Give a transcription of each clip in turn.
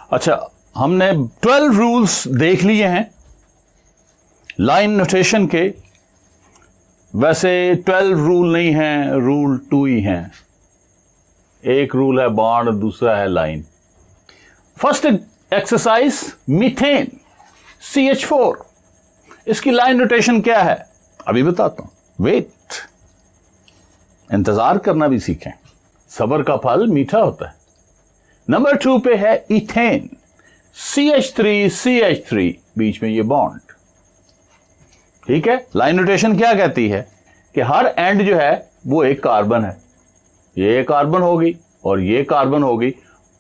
अच्छा, हमने 12 रूल्स देख लिए हैं लाइन नोटेशन के। वैसे 12 रूल नहीं हैं, रूल 2 ही हैं। एक रूल है बॉन्ड, दूसरा है line. First exercise, methane CH4, इसकी लाइन नोटेशन क्या है अभी बताता हूं। वेट, इंतजार करना भी सीखें, सब्र का फल मीठा होता है। नंबर 2 पे है इथेन CH3, बीच में ये बॉन्ड। ठीक है, लाइन नोटेशन क्या कहती है कि हर एंड जो है वो एक कार्बन है। ये कार्बन होगी और ये कार्बन होगी,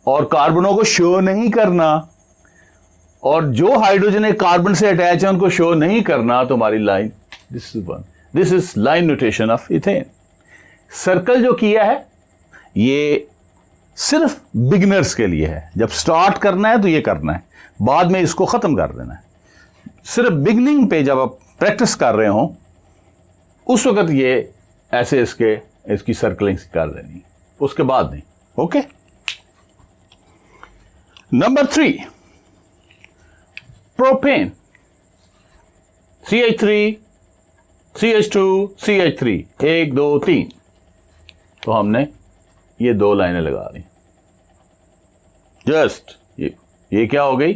और कार्बनों को शो नहीं करना, और जो हाइड्रोजन एक कार्बन से अटैच है उनको शो नहीं करना। तुम्हारी line, this is line notation of ethane. Circle जो किया है ये सिर्फ बिगिनर्स के लिए है। जब स्टार्ट करना है तो ये करना है, बाद में इसको खत्म कर देना है। सिर्फ बिगिनिंग पे जब आप प्रैक्टिस कर रहे हो उस वक्त ये ऐसे इसकी सर्कलिंग कर देनी, उसके बाद नहीं। Okay. Number 3, propane CH3, CH2, CH3, 1 2 3। तो हमने ये 2 लाइनें लगा दी। जस्ट ये क्या हो गई,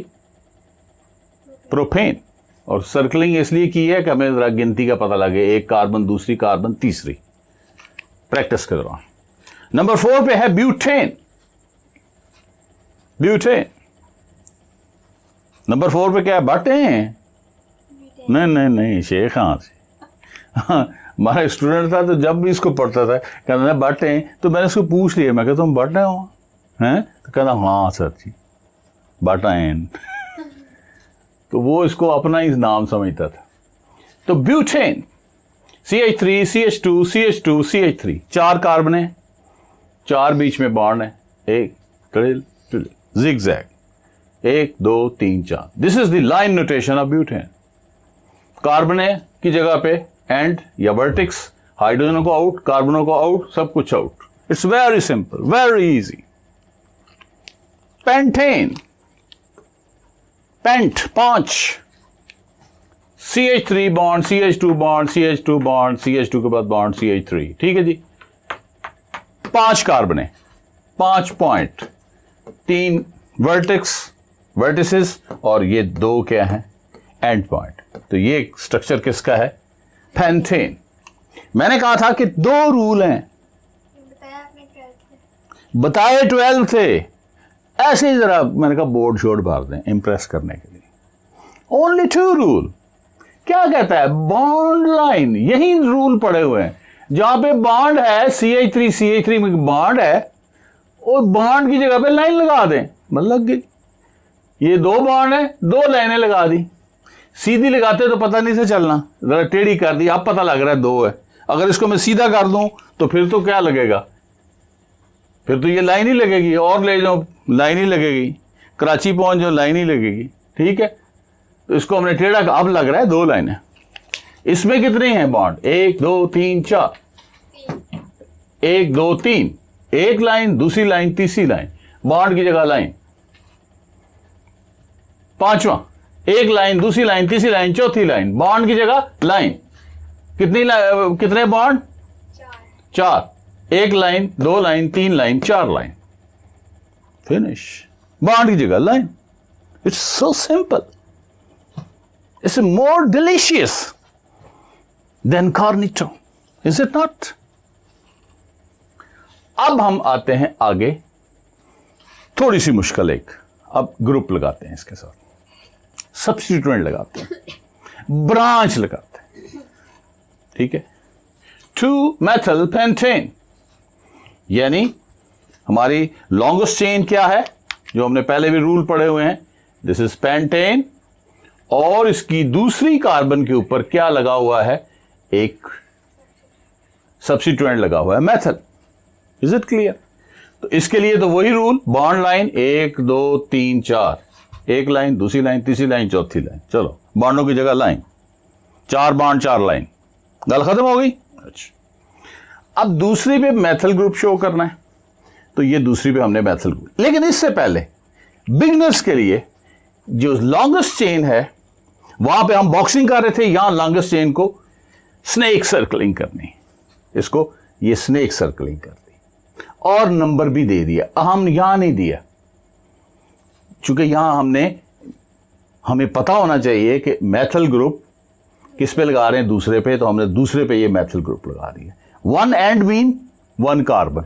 प्रोपेन। और सर्कलिंग इसलिए की है कि हमें जरा गिनती का पता लगे, एक कार्बन, दूसरी कार्बन, तीसरी। प्रैक्टिस कर रहा हूं। नंबर 4 पे है ब्यूटेन। नंबर 4 पे क्या है, बटेन। नहीं शेख, कहां से। हमारा स्टूडेंट था तो जब भी इसको पढ़ता था कहता था बटें, तो मैंने इसको पूछ लिया, मैं कहता तुम बटे हो हैं, तो कहता हाँ सर जी बटेन। तो वो इसको अपना ही नाम समझता था। तो butane CH3, CH2, CH2, CH3, 4 carbon है, 4 बीच में बॉन्ड है, एक ट्रिल zigzag, 1 2 3 4। This is the line notation of butane. Carbon है की जगह पे एंड या वर्टेक्स, हाइड्रोजनों को आउट, कार्बनों को आउट, सब कुछ out. It's very simple, very easy. Pentane, pent 5, CH3 bond, CH2 bond, CH2 bond, CH2 के बाद बॉन्ड CH3। ठीक है जी, 5 कार्बन है, 5 पॉइंट, 3 वर्टिसेस, और ये 2 क्या है, एंड पॉइंट। तो ये स्ट्रक्चर किसका है, पेंटेन। मैंने कहा था कि 2 रूल हैं, बताए 12 थे। ऐसे ही जरा मैंने कहा बोर्ड शोर्ड भर दें इम्प्रेस करने के लिए। Only 2 rule. क्या कहता है, बॉन्ड लाइन, यही रूल पड़े हुए हैं। जहां पे बॉन्ड है CH3 में बॉन्ड है, और बॉन्ड की जगह पे लाइन लगा दें, मतलब लग गई। ये 2 बॉन्ड है, 2 लाइनें लगा दी। सीधी लगाते तो पता नहीं से चलना, जरा टेढ़ी कर दी, अब पता लग रहा है 2 है। अगर इसको मैं सीधा कर दूं तो फिर तो क्या लगेगा, फिर तो ये लाइन ही लगेगी, और ले जाओ लाइन ही लगेगी, कराची पहुंच जाओ लाइन ही लगेगी। ठीक है, तो इसको हमने टेढ़ा, अब लग रहा है 2 लाइनें। इसमें कितने हैं बॉन्ड, 1 2 3 4, 1 2 3, एक लाइन, दूसरी लाइन, तीसरी लाइन, बॉन्ड की जगह लाइन। 5वां, एक लाइन, दूसरी लाइन, तीसरी लाइन, चौथी लाइन, बॉन्ड की जगह लाइन। कितने बॉन्ड, 4, एक line, 2 line, 3 line, 4 line, finish. Bond की जगह line. It's so simple, it's more delicious than Cornetto, is it not. अब हम आते हैं आगे, थोड़ी सी मुश्किल एक। अब ग्रुप लगाते हैं इसके साथ, सब्स्टिट्यूएंट लगाते हैं, ब्रांच लगाते हैं। ठीक है, 2 मेथल पेंटेन, यानी हमारी लॉन्गेस्ट चेन क्या है, जो हमने पहले भी रूल पढ़े हुए हैं, दिस इज पेंटेन, और इसकी दूसरी कार्बन के ऊपर क्या लगा हुआ है, एक सब्स्टिट्यूएंट लगा हुआ है, मेथल। Is it clear. तो इसके लिए तो वही रूल, बॉन्ड लाइन 1 2 3 4, एक लाइन, दूसरी लाइन, तीसरी लाइन, चौथी लाइन। चलो, बॉन्डों की जगह लाइन, 4 बॉन्ड 4 लाइन, गल खत्म हो गई। अच्छा, अब दूसरी पे मैथल ग्रुप शो करना है, तो ये दूसरी पे हमने मैथल ग्रुप। लेकिन इससे पहले बिगनर्स के लिए जो लॉन्गेस्ट चेन है, वहां पे हम बॉक्सिंग कर रहे थे, यहां लॉन्गेस्ट चेन को स्नेक सर्कलिंग करनी, इसको ये स्नेक सर्कलिंग कर दी और नंबर भी दे दिया। हम यहां नहीं दिया, चूंकि यहां हमें पता होना चाहिए कि मैथल ग्रुप किस पे लगा रहे हैं, दूसरे पे, तो हमने दूसरे पे ये मैथल ग्रुप लगा दिया। One and mean one carbon,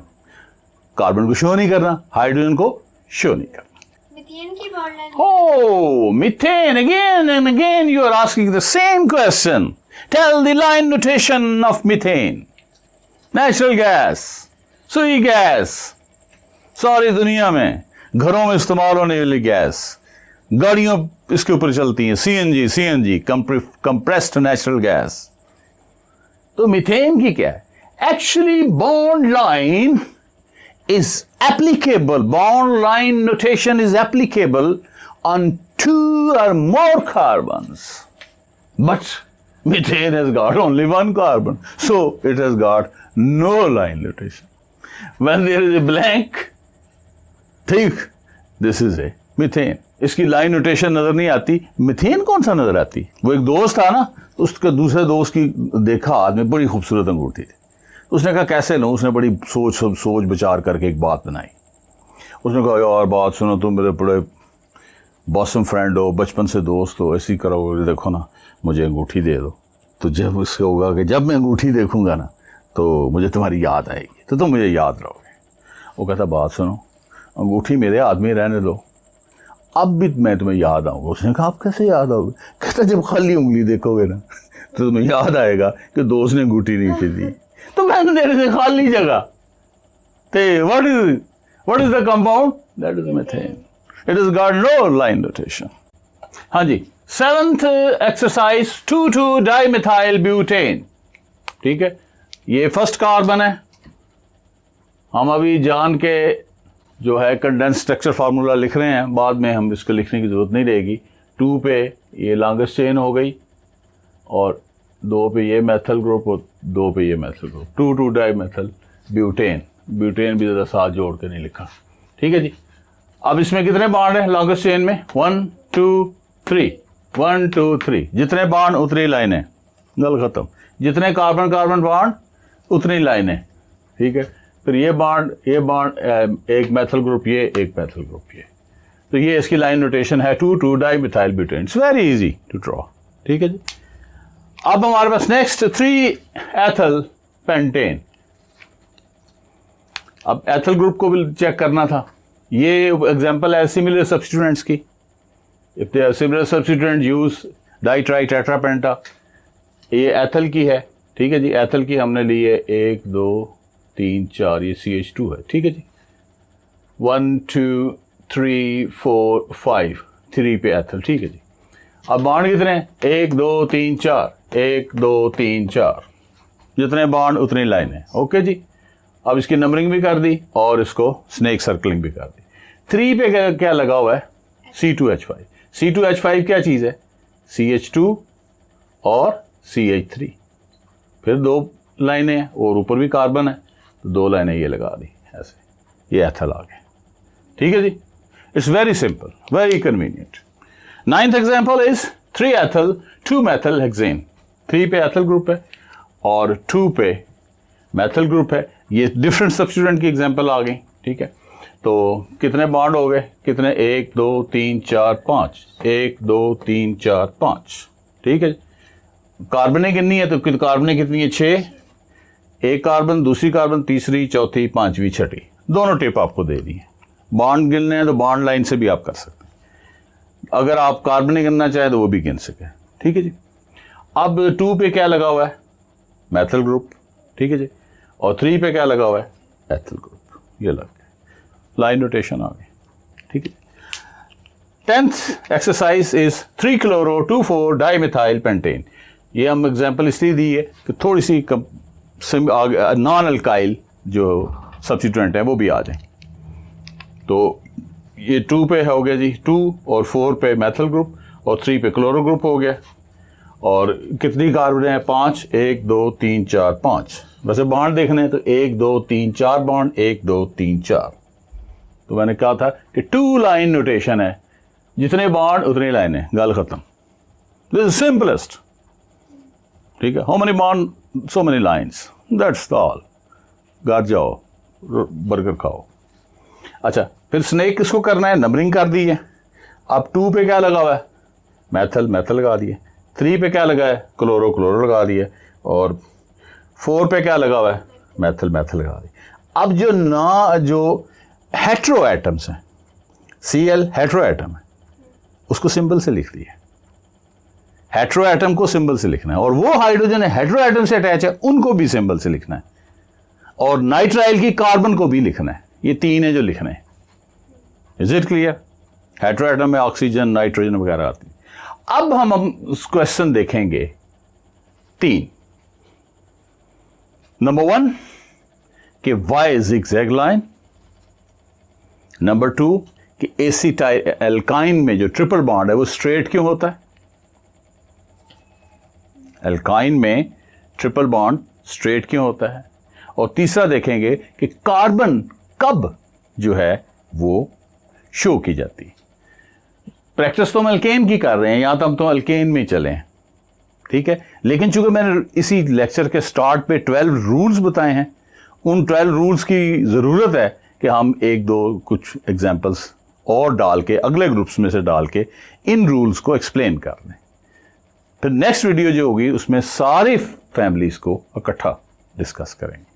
carbon को शो नहीं करना, हाइड्रोजन को शो नहीं करना। मीथेन की bond length. Oh, methane, again and again you are asking the same question. Tell the line notation of methane. Natural gas, सुई gas, सारी दुनिया में घरों में इस्तेमाल होने वाली गैस, गाड़ियों इसके ऊपर चलती हैं, सीएनजी, कंप्रेस्ड नेचुरल गैस। तो मीथेन की क्या है? Actually bond line is applicable, bond line notation is applicable on 2 or more carbons, but methane has got only 1 carbon, so it has got no line notation. When there is a blank, think this is a methane. इसकी line notation नजर नहीं आती, methane कौन सा नजर आती? वो एक दोस्त था ना, उसके दूसरे दोस्त की देखा आदमी बड़ी खूबसूरत अंगूठी थी, उसने कहा कैसे लो, उसने बड़ी सोच विचार करके एक बात बनाई। उसने कहा यार बात सुनो, तुम मेरे बड़े बॉसम फ्रेंड हो, बचपन से दोस्त हो, ऐसी करो, देखो ना मुझे अंगूठी दे दो, तो जब उससे होगा कि जब मैं अंगूठी देखूंगा ना तो मुझे तुम्हारी याद आएगी, तो तुम मुझे याद रहोगे। वो कहता बात सुनो, अंगूठी मेरे हाथ में रहने दो, अब भी मैं तुम्हें याद आऊँगा। उसने कहा आप कैसे याद आओगे? कहता जब खाली उंगली देखोगे ना तो तुम्हें याद आएगा कि दोस्त ने अंगूठी नहीं थी दी, तो मैंने तेरे से खाली जगह ते what is the compound? That is methane. It is got no line notation. हाँ जी, 7th एक्सरसाइज 2,2 डाइमिथाइल ब्यूटेन। ठीक है, ये फर्स्ट कार्बन है। हम अभी जान के जो है कंडेंस स्ट्रक्चर फार्मूला लिख रहे हैं, बाद में हम इसको लिखने की जरूरत नहीं रहेगी। 2 पे ये लॉन्गेस्ट चेन हो गई और 2 पे ये मैथल ग्रुप और 2 पे ये methyl group, 2,2 dimethyl butane. Butane भी ज़रा साथ जोड़ के नहीं लिखा। ठीक है जी, अब इसमें कितने बाड हैं लॉन्गेस्ट चेन में? 1 2 3, 1 2 3, जितने बाड उतनी लाइनें, गल खत्म। जितने कार्बन कार्बन बाड उतनी लाइनें। ठीक है, फिर ये बाड एक मैथल ग्रुप, ये एक मैथल ग्रुप, ये, तो ये इसकी लाइन नोटेशन है 2,2 dimethyl butane. It's very easy to draw. ठीक है जी, अब हमारे पास नेक्स्ट 3 एथल पेंटेन। अब एथल ग्रुप को भी चेक करना था। ये एग्जांपल है सिमिलर सब्स्टिट्यूएंट्स की। If they are similar substituent use di tri tetra penta. ये एथल की है। ठीक है जी, एथल की हमने ली है 1 2 3 4, ये CH2 है। ठीक है जी, 1 2 3 4 5, 3 पे एथल। ठीक है जी, अब बॉन्ड कितने हैं? 1 2 3 4, 1 2 3 4, जितने बॉन्ड उतनी लाइनें। ओके जी, अब इसकी नंबरिंग भी कर दी और इसको स्नेक सर्कलिंग भी कर दी। 3 पे क्या लगा हुआ है? C2H5। C2H5 क्या चीज़ है? CH2 और CH3, फिर 2 लाइनें हैं और ऊपर भी कार्बन है, तो 2 लाइनें ये लगा दी ऐसे, ये एथल आ गए। ठीक है जी, it's very simple, very convenient. 9th example is 3 ethyl 2 methyl hexane. 3 पे एथल ग्रुप है और 2 पे मैथल ग्रुप है। ये डिफरेंट सब्स्टिट्यूएंट की एग्जाम्पल आ गई। ठीक है, तो कितने बॉन्ड हो गए? कितने? 1 2 3 4 5, 1 2 3 4 5। ठीक है, कार्बनें कितनी है? तो कार्बनें कितनी है? 6। एक कार्बन, दूसरी कार्बन, तीसरी, चौथी, पांचवी, छठी, दोनों टिप आपको दे दी है। बॉन्ड गिनने हैं तो बॉन्ड लाइन से भी आप कर सकते हैं। अगर आप कार्बनें गिनना चाहें तो वो भी गिन सके। ठीक है जी, अब 2 पे क्या लगा हुआ है? Methyl group. ठीक है जी, और 3 पे क्या लगा हुआ है? एथल ग्रुप। ये लग गया, लाइन नोटेशन आ गई। ठीक है, 10th exercise is 3 chloro 2,4 dimethyl pentane. ये हम एग्जाम्पल इसलिए दी है कि थोड़ी सी नॉन अल्काइल जो सब्स्टिट्यूएंट है वो भी आ जाए। तो ये 2 पे हो गया जी, 2 और 4 पे मैथल ग्रुप और 3 पे क्लोरो ग्रुप हो गया। और कितनी कार्बन है? 5, 1 2 3 4 5। वैसे बॉन्ड देखने हैं तो 1 2 3 4 बॉन्ड, 1 2 3 4। तो मैंने कहा था कि 2 लाइन नोटेशन है, जितने बॉन्ड उतनी लाइनें, गल खत्म। दिस इज सिंपलेस्ट, ठीक है। How many bond so many lines, that's all. घर जाओ बर्गर खाओ। अच्छा, फिर स्नेक किसको करना है, नंबरिंग कर दी है। अब 2 पे क्या लगा हुआ है, मैथल लगा दिए। 3 पे क्या लगा है, क्लोरो लगा दिए। और 4 पे क्या लगा हुआ है, मैथल लगा दिए। अब जो हेट्रो एटम्स हैं, Cl हेट्रो एटम है, उसको सिंबल से लिख दिए। हेट्रो एटम को सिंबल से लिखना है, और वो हाइड्रोजन हेट्रो एटम से अटैच है उनको भी सिंबल से लिखना है, और नाइट्राइल की कार्बन को भी लिखना है। ये 3 है जो लिखना है। Is it clear? Hetero atom में ऑक्सीजन, नाइट्रोजन वगैरह आती है। अब हम क्वेश्चन देखेंगे 3। नंबर 1 कि वाई जिगजैग लाइन। नंबर 2 कि एसिटाइल एल्काइन में जो ट्रिपल बॉन्ड है वो स्ट्रेट क्यों होता है। एल्काइन में ट्रिपल बॉन्ड स्ट्रेट क्यों होता है। और तीसरा देखेंगे कि कार्बन कब जो है वो शो की जाती है। प्रैक्टिस तो हम अल्केन की कर रहे हैं, यहां तो हम तो अल्केन में चले हैं, ठीक है। लेकिन चूंकि मैंने इसी लेक्चर के स्टार्ट पे 12 रूल्स बताए हैं, उन 12 रूल्स की ज़रूरत है कि हम 1-2 कुछ एग्जाम्पल्स और डाल के, अगले ग्रुप्स में से डाल के इन रूल्स को एक्सप्लेन कर दें। फिर नेक्स्ट वीडियो जो होगी उसमें सारी फैमिलीज़ को इकट्ठा डिस्कस करेंगे।